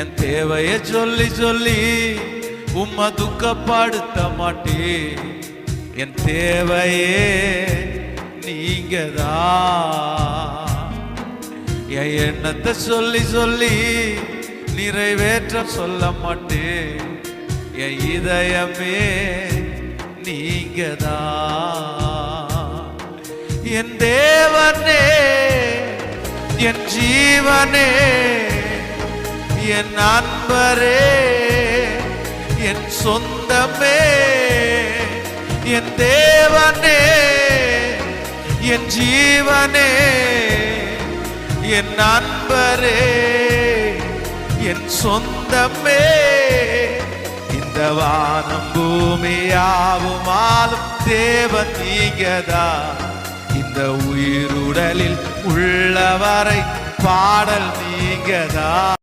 என் தேவையை சொல்லி சொல்லி உம்மை துக்கப்படுத்த மாட்டேன். என் தேவையே நீங்கதான். என் எண்ணத்தை சொல்லி சொல்லி நிறைவேற்ற சொல்ல மாட்டேன். என் இதயமே நீங்கதான். என் தேவனே, என் ஜீவனே, என் அன்பரே, என் சொந்தமே, என் தேவனே, என் ஜீவனே, என் அன்பரே, என் சொந்தமே. இந்த வானம் பூமியாவுமாலும் தேவன் நீங்கதான். இந்த உயிருடலில் உள்ளவரை பாடல் நீங்கதான்.